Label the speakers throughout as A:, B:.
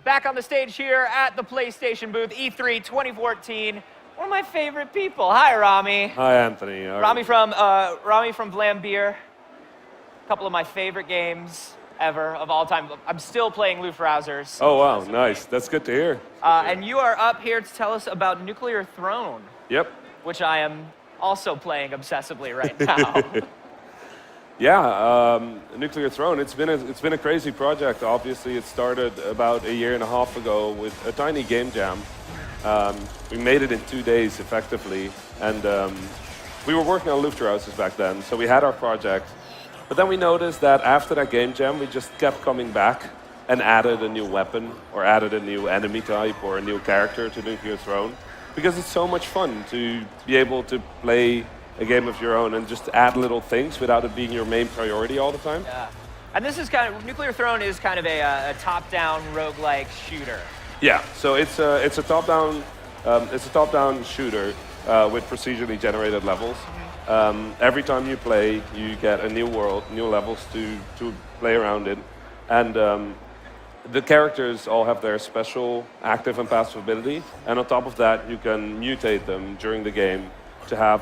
A: Back on the stage here at the PlayStation booth, E3 2014. One of my favorite people. Hi, Rami.
B: Hi, Anthony.
A: Rami from Vlambeer. A couple of my favorite games ever of all time. I'm still playing Luftrausers.
B: Oh, wow. Nice. That's good to hear.
A: And you are up here to tell us about Nuclear Throne.
B: Yep.
A: Which I am also playing obsessively right now.
B: Yeah, Nuclear Throne, it's been a crazy project. Obviously, it started about a year and a half ago with a tiny game jam. We made it in 2 days, effectively, and we were working on Luftrausers back then, so we had our project. But then we noticed that after that game jam, we just kept coming back and added a new weapon, or added a new enemy type, or a new character to Nuclear Throne, because it's so much fun to be able to play a game of your own and just add little things without it being your main priority all the time.
A: Yeah. And this is kind of, Nuclear Throne is kind of a top-down roguelike shooter.
B: Yeah, so it's a top-down shooter with procedurally generated levels. Every time you play, you get a new world, new levels to play around in. And the characters all have their special active and passive ability. And on top of that, you can mutate them during the game to have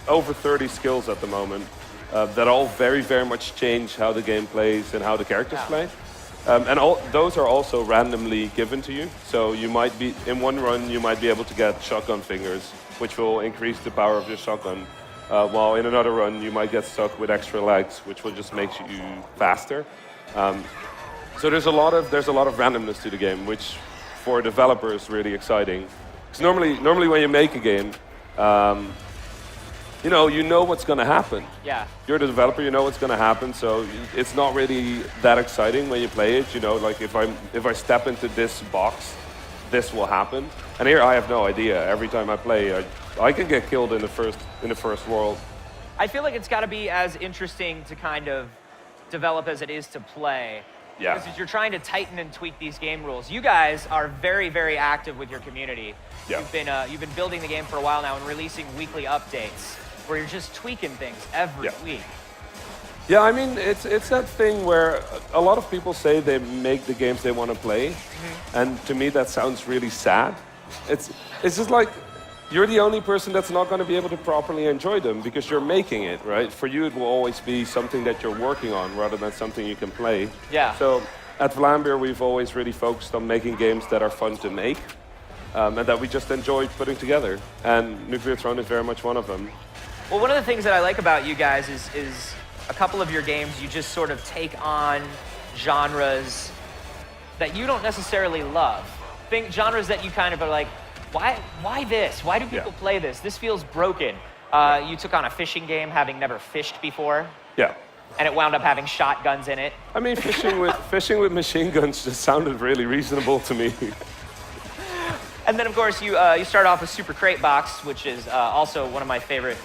B: over 30 skills at the moment that all very, very much change how the game plays and how the characters play. And those are also randomly given to you. So you might be, in one run, you might be able to get shotgun fingers, which will increase the power of your shotgun. While in another run, you might get stuck with extra legs, which will just make you faster. So there's a lot of randomness to the game, which for a developer is really exciting. Because normally when you make a game, you know what's going to happen.
A: Yeah.
B: You're the developer, you know what's going to happen, so it's not really that exciting when you play it. You know, like if I step into this box, this will happen. And here I have no idea. Every time I play, I can get killed in the first world.
A: I feel like it's got to be as interesting to kind of develop as it is to play.
B: Yeah.
A: Because you're trying to tighten and tweak these game rules. You guys are very, very active with your community.
B: Yeah.
A: You've been building the game for a while now and releasing weekly updates where you're just tweaking things every week.
B: Yeah, I mean, it's that thing where a lot of people say they make the games they want to play, and to me that sounds really sad. It's just like you're the only person that's not going to be able to properly enjoy them because you're making it, right? For you, it will always be something that you're working on rather than something you can play.
A: Yeah.
B: So at Vlambeer, we've always really focused on making games that are fun to make and that we just enjoy putting together. And Nuclear Throne is very much one of them.
A: Well, one of the things that I like about you guys is a couple of your games, you just sort of take on genres that you don't necessarily love. Genres that you kind of are like, why this? Why do people play this? This feels broken. You took on a fishing game, having never fished before.
B: Yeah.
A: And it wound up having shotguns in it.
B: I mean, fishing with machine guns just sounded really reasonable to me.
A: And then, of course, you start off with Super Crate Box, which is also one of my favorite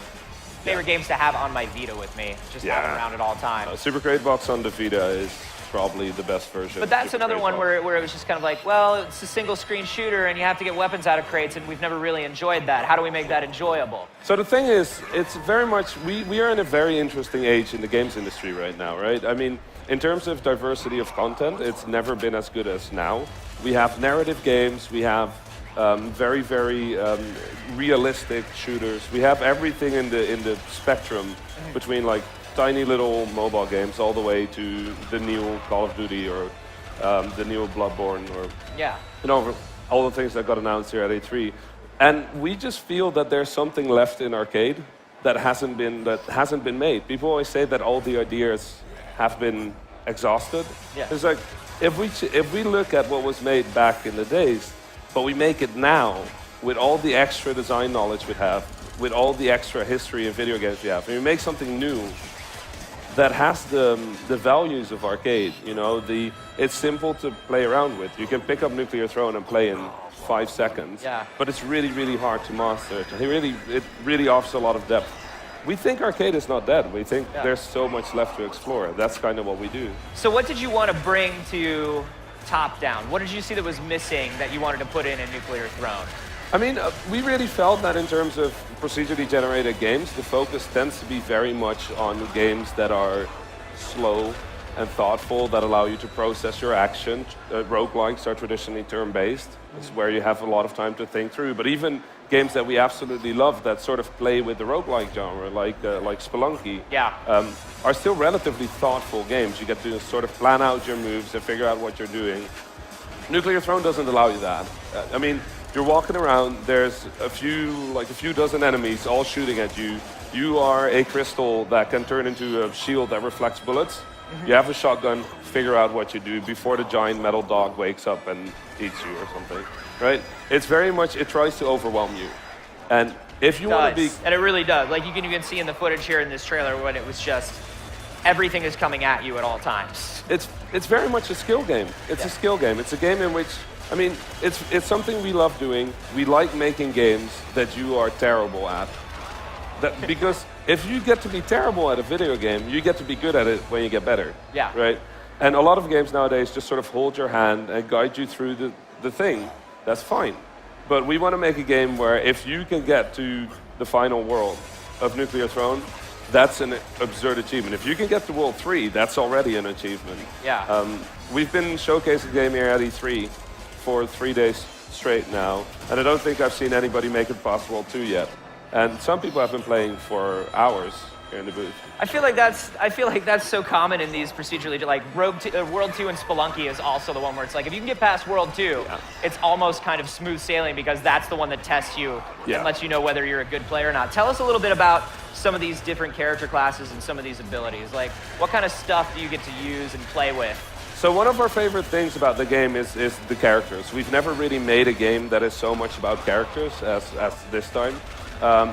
A: games to have on my Vita with me. Just have it around at all times.
B: Super Crate Box on the Vita is probably the best version.
A: But that's another one where it was just kind of like, well, it's a single screen shooter and you have to get weapons out of crates, and we've never really enjoyed that. How do we make that enjoyable?
B: So the thing is, it's very much, we are in a very interesting age in the games industry right now, right? I mean, in terms of diversity of content, it's never been as good as now. We have narrative games, we have very, very realistic shooters. We have everything in the spectrum between like tiny little mobile games all the way to the new Call of Duty or the new Bloodborne or all the things that got announced here at E3. And we just feel that there's something left in arcade that hasn't been made. People always say that all the ideas have been exhausted.
A: Yeah.
B: It's like if we look at what was made back in the days, but we make it now with all the extra design knowledge we have, with all the extra history in video games we have, and we make something new that has the values of arcade. You know, it's simple to play around with. You can pick up Nuclear Throne and play in 5 seconds.
A: Yeah.
B: But it's really, really hard to master. It really offers a lot of depth. We think arcade is not dead. We think there's so much left to explore. That's kind of what we do.
A: So what did you want to bring to Top Down? What did you see that was missing that you wanted to put in Nuclear Throne?
B: I mean, we really felt that in terms of procedurally generated games, the focus tends to be very much on games that are slow, and thoughtful that allow you to process your action. Roguelikes are traditionally turn-based. It's where you have a lot of time to think through. But even games that we absolutely love that sort of play with the roguelike genre, like Spelunky, are still relatively thoughtful games. You get to sort of plan out your moves and figure out what you're doing. Nuclear Throne doesn't allow you that. I mean, you're walking around, there's a few dozen enemies all shooting at you. You are a crystal that can turn into a shield that reflects bullets. You have a shotgun, figure out what you do before the giant metal dog wakes up and eats you or something, right? It's very much, it tries to overwhelm you. And if you want to be...
A: And it really does. Like you can even see in the footage here in this trailer when it was just, everything is coming at you at all times.
B: It's very much a skill game. It's a skill game. It's a game in which, I mean, it's something we love doing. We like making games that you are terrible at. Because if you get to be terrible at a video game, you get to be good at it when you get better.
A: Yeah.
B: Right? And a lot of games nowadays just sort of hold your hand and guide you through the thing. That's fine. But we want to make a game where if you can get to the final world of Nuclear Throne, that's an absurd achievement. If you can get to World 3, that's already an achievement.
A: Yeah.
B: We've been showcasing the game here at E3 for 3 days straight now, and I don't think I've seen anybody make it past World 2 yet. And some people have been playing for hours here in the booth.
A: I feel like that's so common in these procedurally, like World 2 and Spelunky is also the one where it's like, if you can get past World 2, it's almost kind of smooth sailing because that's the one that tests you and lets you know whether you're a good player or not. Tell us a little bit about some of these different character classes and some of these abilities. Like, what kind of stuff do you get to use and play with?
B: So one of our favorite things about the game is the characters. We've never really made a game that is so much about characters as this time.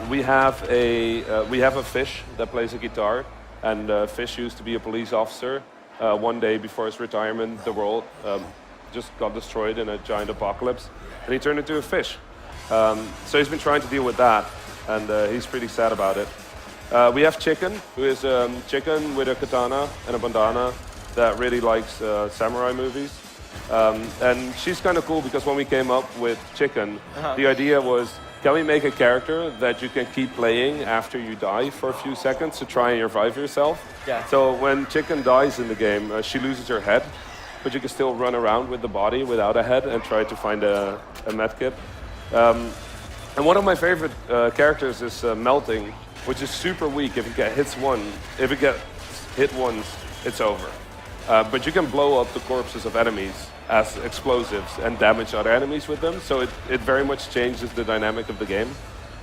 B: We have a fish that plays a guitar, and Fish used to be a police officer. One day before his retirement, the world just got destroyed in a giant apocalypse, and he turned into a fish. So he's been trying to deal with that, and he's pretty sad about it. We have Chicken, who is Chicken with a katana and a bandana that really likes samurai movies. And she's kind of cool because when we came up with Chicken, the idea was, can we make a character that you can keep playing after you die for a few seconds to try and revive yourself?
A: Yeah.
B: So when Chicken dies in the game, she loses her head, but you can still run around with the body without a head and try to find a medkit. And one of my favorite characters is Melting, which is super weak. If it gets hit once, it's over. But you can blow up the corpses of enemies as explosives and damage other enemies with them. So it very much changes the dynamic of the game.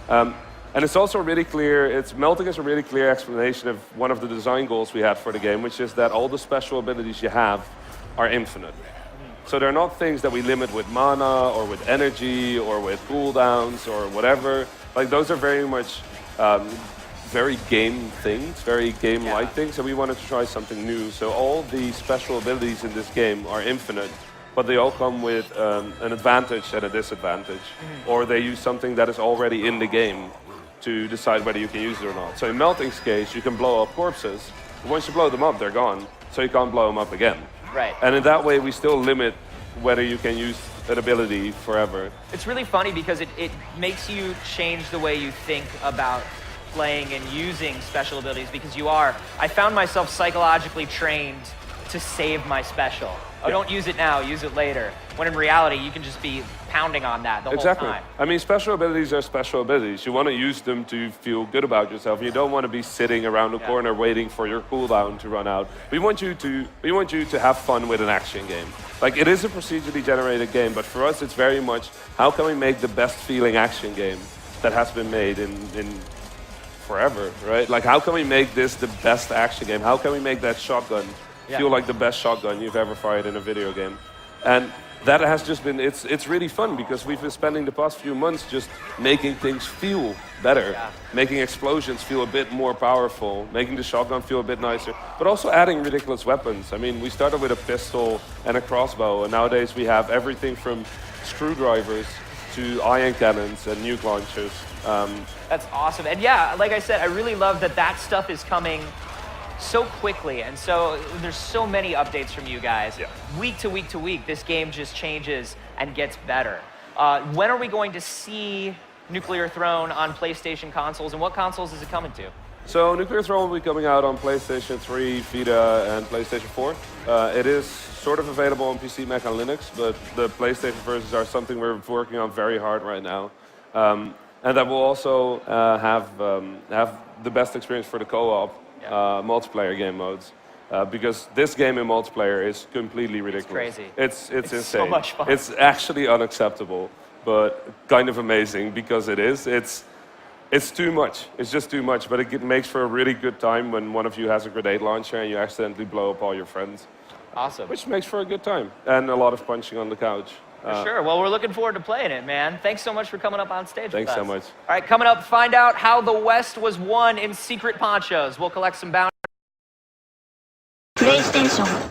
B: And it's also really clear, Melting is a really clear explanation of one of the design goals we had for the game, which is that all the special abilities you have are infinite. So they're not things that we limit with mana or with energy or with cooldowns or whatever. Like those are very much very game things, very game-like things, and we wanted to try something new. So all the special abilities in this game are infinite, but they all come with an advantage and a disadvantage. Or they use something that is already in the game to decide whether you can use it or not. So in Melting's case, you can blow up corpses. Once you blow them up, they're gone, so you can't blow them up again.
A: Right.
B: And in that way, we still limit whether you can use an ability forever.
A: It's really funny because it makes you change the way you think about playing and using special abilities, because I found myself psychologically trained to save my special. Oh, don't use it now, use it later. When in reality, you can just be pounding on that the whole time.
B: I mean, special abilities are special abilities. You want to use them to feel good about yourself. You don't want to be sitting around the corner waiting for your cooldown to run out. We want you to have fun with an action game. Like, it is a procedurally generated game, but for us, it's very much, how can we make the best feeling action game that has been made in forever, right? Like, how can we make this the best action game? How can we make that shotgun feel like the best shotgun you've ever fired in a video game? And that has just been, it's really fun because we've been spending the past few months just making things feel better, making explosions feel a bit more powerful, making the shotgun feel a bit nicer, but also adding ridiculous weapons. I mean, we started with a pistol and a crossbow, and nowadays we have everything from screwdrivers to ion cannons and nuke launchers.
A: That's awesome. And yeah, like I said, I really love that stuff is coming so quickly, and so there's so many updates from you guys. Week to week to week, this game just changes and gets better. When are we going to see Nuclear Throne on PlayStation consoles, and what consoles is it coming to?
B: So Nuclear Throne will be coming out on PlayStation 3, Vita, and PlayStation 4. It is sort of available on PC, Mac, and Linux, but the PlayStation versions are something we're working on very hard right now. And that will also have the best experience for the co-op multiplayer game modes. Because this game in multiplayer is completely ridiculous.
A: It's crazy.
B: It's insane.
A: So much fun.
B: It's actually unacceptable, but kind of amazing because it is. It's too much. It's just too much, but it makes for a really good time when one of you has a grenade launcher and you accidentally blow up all your friends.
A: Awesome.
B: Which makes for a good time and a lot of punching on the couch.
A: For sure. Well, we're looking forward to playing it, man. Thanks so much for coming up on stage with us.
B: Thanks so much.
A: All right, coming up, find out how the West was won in secret ponchos. We'll collect some bounties.
C: PlayStation